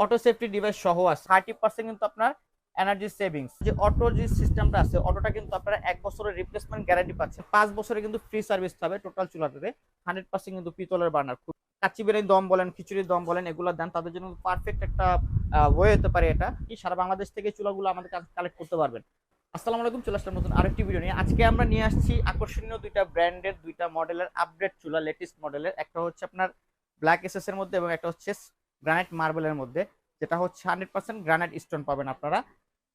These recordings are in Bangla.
অটো সেফটি ডিভাইস সহ আছে 30% কিন্তু আপনার এনার্জি সেভিংস। যে অটো যে সিস্টেমটা আছে, অটোটা কিন্তু আপনারা 1 বছরের রিপ্লেসমেন্ট গ্যারান্টি পাচ্ছেন, 5 বছরে কিন্তু ফ্রি সার্ভিস হবে টোটাল চুলাটাতে। 100% কিন্তু পিতলের বার্নার, কাচ্চি বিরিয়ানি দম বলেন, খিচুড়ির দম বলেন, এগুলো দেন তাদের জন্য পারফেক্ট একটা ওয়ে হতে পারে এটা। কি সারা বাংলাদেশ থেকে চুলাগুলো আমাদের কালেক্ট করতে পারবেন। আসসালামু আলাইকুম, চলে আসলাম নতুন আরেকটি ভিডিও নিয়ে। আজকে আমরা নিয়ে আসছি আকর্ষণীয় দুইটা ব্র্যান্ডের দুইটা মডেলের আপডেট চুলা, লেটেস্ট মডেলের। একটা হচ্ছে আপনার ব্ল্যাক এসএস এর মধ্যে এবং একটা হচ্ছে গ্রানাইট মার্বেলের মধ্যে, যেটা হচ্ছে 100% গ্রানাইট স্টোন পাবেন আপনারা,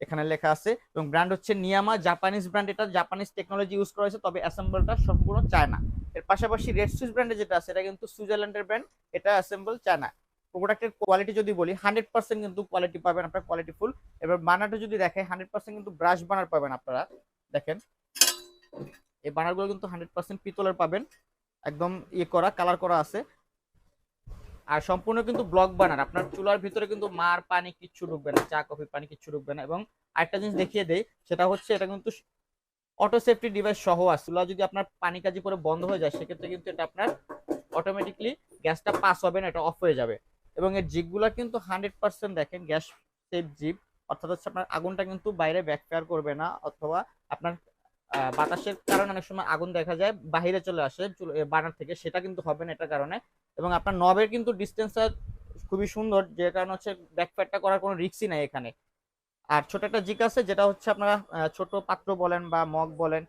এখানে লেখা আছে। এবং ব্র্যান্ড হচ্ছে নিয়ামা, জাপানিজ ব্র্যান্ড, এটা জাপানিজ টেকনোলজি ইউজ করা হয়েছে, তবে অ্যাসেম্বলটা সম্পূর্ণ চায়না। এর পাশাপাশি রেড সুইস ব্র্যান্ডে যেটা আছে, এটা কিন্তু সুইজারল্যান্ডের ব্র্যান্ড, এটা অ্যাসেম্বল চায়না। প্রোডাক্টের কোয়ালিটি যদি বলি, 100% কিন্তু কোয়ালিটি পাবেন আপনার, কোয়ালিটি ফুল। এবার বানারটা যদি দেখে, 100% কিন্তু ব্রাশ বানার পাবেন আপনারা। দেখেন এই বানারগুলো কিন্তু 100% পিতলের পাবেন, একদম ইয়ে করা, কালার করা আছে। আর সম্পূর্ণ কিন্তু ব্লক বানার, আপনার চুলার ভিতরে কিন্তু মার পানি কিচ্ছু ঢুকবে না, চা কফি পানি কিচ্ছু ঢুকবে না। এবং আরেকটা জিনিস দেখিয়ে দেই, সেটা হচ্ছে এটা কিন্তু অটো সেফটি ডিভাইস সহ আছে। চুলা যদি আপনার পানি কাজি পরে বন্ধ হয়ে যায়, সেক্ষেত্রে কিন্তু এটা আপনার অটোমেটিকলি গ্যাসটা পাস হবে না, এটা অফ হয়ে যাবে। এবং এর জিপগুলা কিন্তু 100% দেখেন গ্যাস সেফ জিপ, অর্থাৎ হচ্ছে আপনার আগুনটা কিন্তু বাইরে ব্যাকফায়ার করবে না, অথবা আপনার বাতাসের কারণে অনেক সময় আগুন দেখা যায় বাহিরে চলে আসে বার্নার থেকে, সেটা কিন্তু হবে না এটার কারণে। এবং আপনার নবের কিন্তু ডিস্টেন্সটা খুবই সুন্দর, যে কারণে হচ্ছে ব্যাকফায়ারটা করার কোনো রিস্কই নাই এখানে। আর ছোট একটা জিক আছে, যেটা হচ্ছে আপনারা ছোট পাত্র বলেন বা মগ বলেন,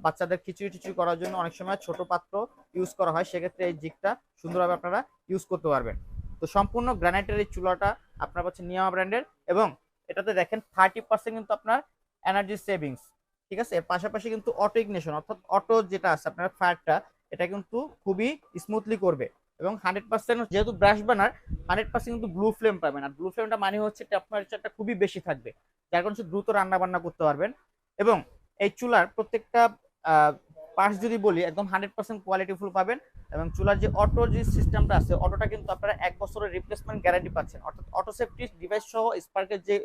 বাচ্চাদের খিচুড়ি টিচুড়ি করার জন্য অনেক সময় ছোট পাত্র ইউজ করা হয়, সেক্ষেত্রে এই জিকটা সুন্দরভাবে আপনারা ইউজ করতে পারবেন। তো সম্পূর্ণ গ্রানাইটের এই চুলাটা আপনার হচ্ছে নিয়ামা ব্র্যান্ডের, এবং এটাতে দেখেন 30% কিন্তু আপনার এনার্জি সেভিংস। ঠিক আছে, এর পাশাপাশি কিন্তু অটো ইগনিশন, অর্থাৎ অটো যেটা আছে আপনার ফায়ারটা, এটা কিন্তু খুবই স্মুথলি করবে। এবং 100% যেহেতু ব্রাশ বানার, 100% কিন্তু ব্লু ফ্লেম পাবেন। আর ব্লু ফ্লেমটা মানে হচ্ছে টেম্পারেচারটা খুবই বেশি থাকবে, যার কারণে দ্রুত রান্না বান্না করতে পারবেন। এবং এই চুলার প্রত্যেকটা পার্টস যদি বলি, একদম 100% কোয়ালিটিফুল পাবেন। এবং চুলার যে অটো যে সিস্টেমটা আছে, অটোটা কিন্তু আপনারা 1 বছরের রিপ্লেসমেন্ট গ্যারান্টি পাচ্ছেন, অর্থাৎ অটো সেফটি ডিভাইস সহ স্পার্কের যে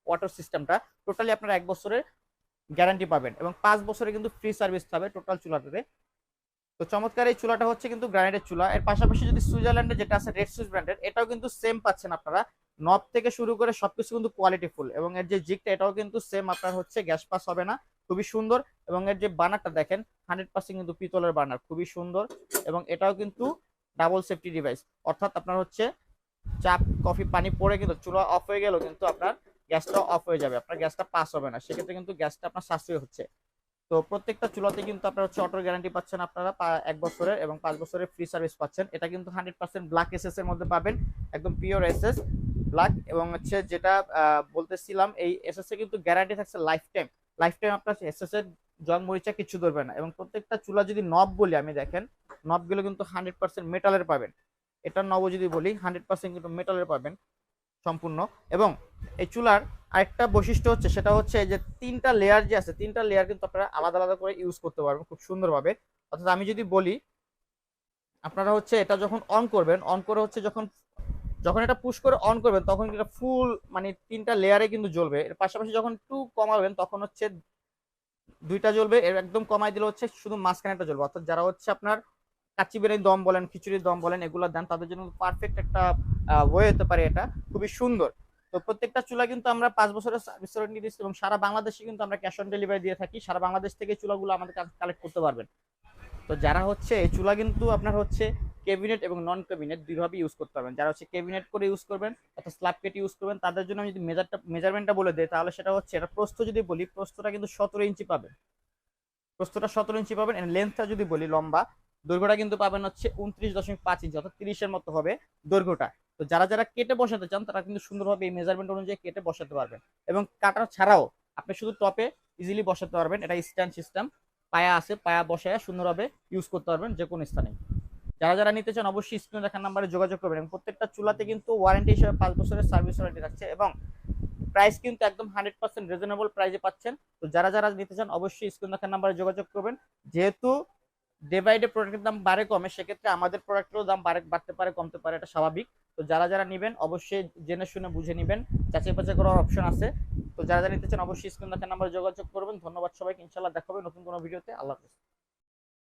ওয়াটার সিস্টেমটা, টোটালি আপনারা 1 বছরের গ্যারান্টি পাবেন। এবং 5 বছরে কিন্তু ফ্রি সার্ভিস পাবে টোটাল চুলাটাতে। তো চমৎকার এই চুলাটা হচ্ছে কিন্তু গ্রানাইটের চুলা। এর পাশাপাশি যদি সুইজারল্যান্ডে যেটা আছে রেড সুইস ব্র্যান্ডের, এটাও কিন্তু সেম পাচ্ছেন আপনারা। নব থেকে শুরু করে সবকিছু কিন্তু কোয়ালিটি ফুল। এবং এর যে জিগটা, এটাও কিন্তু সেম আপনার হচ্ছে গ্যাস পাস হবে না, খুবই সুন্দর। এবং এর যে বার্নারটা দেখেন, 100% কিন্তু পিতলের বার্নার, খুবই সুন্দর। এবং এটাও কিন্তু ডাবল সেফটি ডিভাইস, অর্থাৎ আপনার হচ্ছে চা কফি পানি পড়ে কিন্তু চুলা অফ হয়ে গেল, কিন্তু আপনার গ্যাসটা অফ হয়ে যাবে, আপনার গ্যাসটা পাস হবে না, সেক্ষেত্রে কিন্তু গ্যাসটা আপনার সাশ্রয় হচ্ছে। তো প্রত্যেকটা চুলাতে কিন্তু আপনার হচ্ছে অটো গ্যারান্টি পাচ্ছেন আপনারা 1 বছরের, এবং 5 বছরের ফ্রি সার্ভিস পাচ্ছেন। এটা কিন্তু 100% ব্ল্যাক এসএস এর মধ্যে পাবেন, একদম পিওর এসএস ব্ল্যাক। এবং হচ্ছে যেটা বলতেছিলাম, এই এসএস এ কিন্তু গ্যারান্টি থাকছে লাইফ টাইম। লাইফ টাইম আপনার এসএস এর জং মরিচা কিছু ধরবে না। এবং প্রত্যেকটা চুলা যদি নব বলি আমি, দেখেন নবগুলো কিন্তু 100% মেটালের পাবেন। এটার নব যদি বলি, 100% কিন্তু মেটালের পাবেন সম্পূর্ণ। এবং এই চুলার আরেকটা বৈশিষ্ট্য হচ্ছে, সেটা হচ্ছে যে 3টা লেয়ার যে আছে, 3টা লেয়ার কিন্তু আপনারা আলাদা আলাদা করে ইউজ করতে পারবেন খুব সুন্দরভাবে। অর্থাৎ আমি যদি বলি, আপনারা হচ্ছে এটা যখন অন করবেন, অন করে হচ্ছে যখন যখন এটা পুশ করে অন করবেন, তখন এটা ফুল মানে 3টা লেয়ারে কিন্তু জ্বলবে। এর পাশাপাশি যখন একটু কমাবেন, তখন হচ্ছে 2টা জ্বলবে। এর একদম কমাই দিলে হচ্ছে শুধু মাঝখানে একটা জ্বলবে। অর্থাৎ যারা হচ্ছে আপনার কাচ্চি বিরিয়ানি দম বলেন, খিচুড়ির দম বলেন, এগুলো দেন তাদের জন্য পারফেক্ট একটা ওয়ে হতে পারে এটা, খুবই সুন্দর। তো প্রত্যেকটা চুলা কিন্তু আমরা 5 বছরের সার্ভিস ওয়ারেন্টি দিচ্ছি, এবং সারা বাংলাদেশে কিন্তু আমরা ক্যাশ অন ডেলিভারি দিয়ে থাকি। সারা বাংলাদেশ থেকে চুলাগুলো আমাদের কালেক্ট করতে পারবেন। তো যারা হচ্ছে এই চুলা কিন্তু আপনার হচ্ছে ক্যাবিনেট এবং নন ক্যাবিনেট দুইভাবে ইউজ করতে পারবেন। যারা হচ্ছে ক্যাবিনেট করে ইউজ করবেন অর্থাৎ স্ল্যাব কেটে ইউজ করবেন, তাদের জন্য আমি যদি মেজারমেন্টটা বলে দিই, তাহলে সেটা হচ্ছে, এটা প্রস্থ যদি বলি, প্রস্থটা কিন্তু 17 ইঞ্চি পাবেন। প্রস্থটা 17 ইঞ্চি পাবেন। লেন্থটা যদি বলি, লম্বা দৈর্ঘ্যটা কিন্তু পাবেন হচ্ছে 29.5 ইঞ্চি, অর্থাৎ 30-এর মতো হবে দৈর্ঘ্যটা। তো যারা যারা কেটে বসাতে চান, তারা কিন্তু সুন্দরভাবে এই মেজারমেন্ট অনুযায়ী কেটে বসাতে পারবেন। এবং কাটা ছাড়াও আপনি শুধু টপে ইজিলি বসাতে পারবেন, এটা স্ট্যান্ড সিস্টেম, পায়া আছে, পায়া বসায় সুন্দরভাবে ইউজ করতে পারবেন যে কোনো স্থানে। যারা যারা নিতে চান, অবশ্যই স্ক্রিনে দেখার নাম্বারে যোগাযোগ করবেন। এবং প্রত্যেকটা চুলাতে কিন্তু ওয়ারেন্টি হিসেবে 5 বছরের সার্ভিস ওয়ারেন্টি থাকছে, এবং প্রাইস কিন্তু একদম 100% রিজনেবল প্রাইসে পাচ্ছেন। তো যারা যারা নিতে চান, অবশ্যই স্ক্রিন দেখার নাম্বারে যোগাযোগ করবেন। যেহেতু ডে বাই ডে প্রোডাক্টের দাম বাড়ে কমে, সেক্ষেত্রে আমাদের প্রোডাক্টেরও দাম বাড়তে পারে কমতে পারে, এটা স্বাভাবিক। তো যারা যারা নেবেন, অবশ্যই জেনে শুনে বুঝে নেবেন, যাচাই বাছাই করার অপশন আছে। তো যারা যারা নিতে চান, অবশ্যই স্ক্রিন দেখার নাম্বারে যোগাযোগ করবেন। ধন্যবাদ সবাইকে, ইনশাআল্লাহ দেখা হবে নতুন কোনো ভিডিওতে। আল্লাহ হাফেজ।